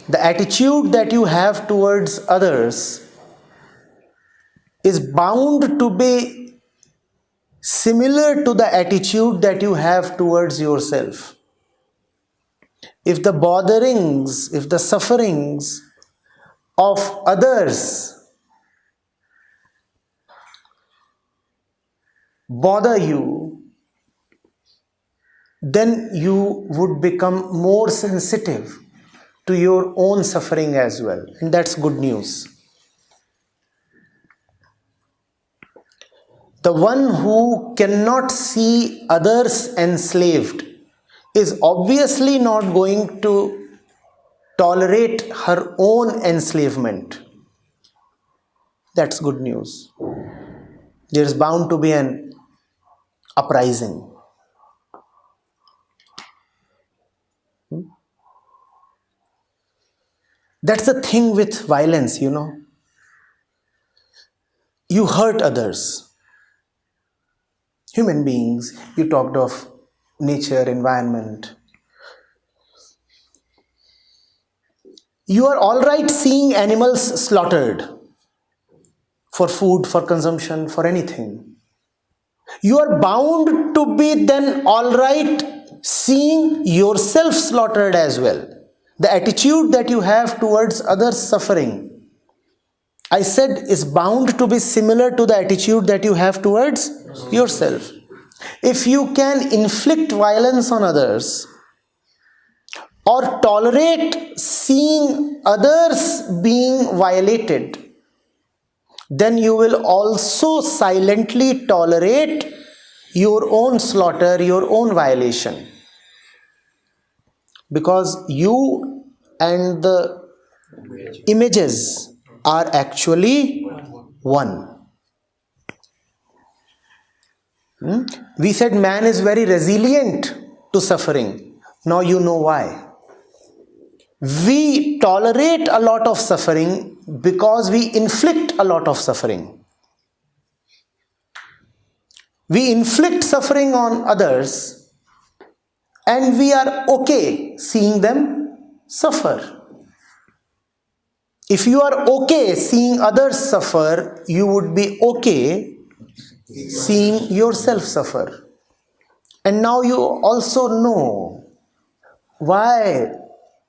the attitude that you have towards others is bound to be similar to the attitude that you have towards yourself. If the botherings, if the sufferings of others bother you, then you would become more sensitive to your own suffering as well. And that's good news. The one who cannot see others enslaved is obviously not going to tolerate her own enslavement. That's good news. There is bound to be an uprising. That's the thing with violence, you know. You hurt others. Human beings, you talked of nature, environment. You are all right seeing animals slaughtered for food, for consumption, for anything. You are bound to be then all right seeing yourself slaughtered as well. The attitude that you have towards others' suffering, I said, is bound to be similar to the attitude that you have towards yourself. If you can inflict violence on others or tolerate seeing others being violated, then you will also silently tolerate your own slaughter, your own violation. Because you and the images are actually one. We said man is very resilient to suffering. Now you know why. We tolerate a lot of suffering because we inflict a lot of suffering. We inflict suffering on others and we are okay seeing them suffer. If you are okay seeing others suffer, you would be okay seeing yourself suffer. And now you also know why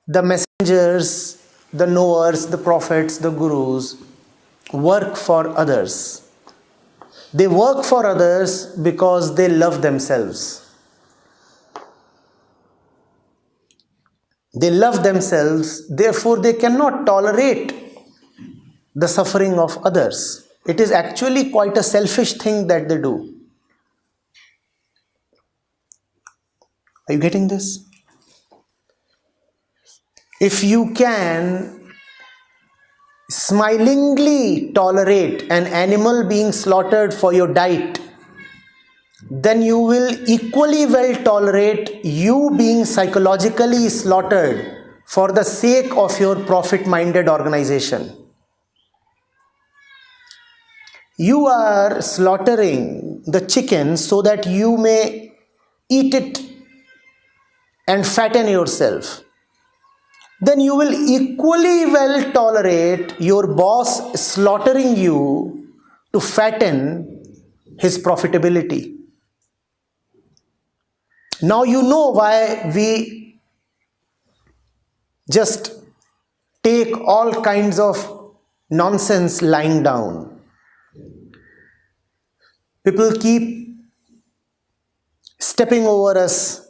the messengers, the knowers, the prophets, the gurus work for others. They work for others because they love themselves. They love themselves, therefore they cannot tolerate the suffering of others. It is actually quite a selfish thing that they do. Are you getting this? If you can smilingly tolerate an animal being slaughtered for your diet, then you will equally well tolerate you being psychologically slaughtered for the sake of your profit-minded organization. You are slaughtering the chicken so that you may eat it and fatten yourself. Then you will equally well tolerate your boss slaughtering you to fatten his profitability. Now you know why we just take all kinds of nonsense lying down. People keep stepping over us.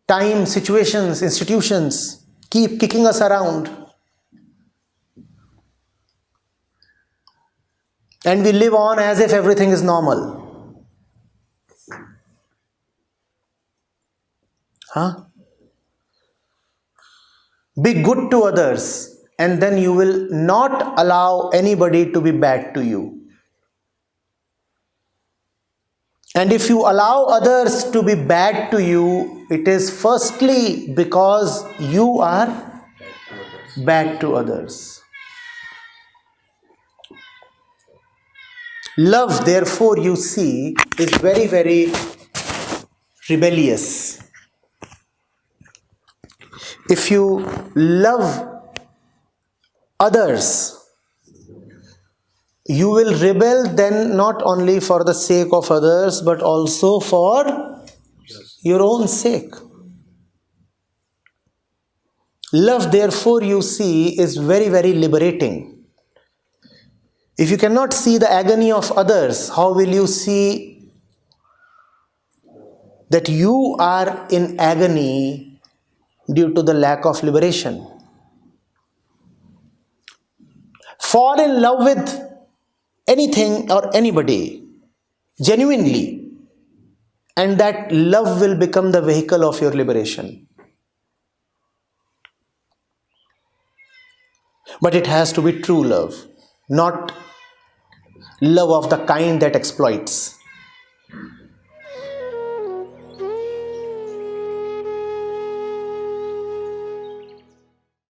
Time, situations, institutions keep kicking us around. And we live on as if everything is normal. Be good to others, and then you will not allow anybody to be bad to you. And if you allow others to be bad to you, it is firstly because you are bad to others. Love, therefore, you see, is very, very rebellious. If you love others, you will rebel then not only for the sake of others but also for your own sake. Love, therefore, you see, is very, very liberating. If you cannot see the agony of others, how will you see that you are in agony due to the lack of liberation? Fall in love with anything or anybody genuinely, and that love will become the vehicle of your liberation. But it has to be true love, not love of the kind that exploits.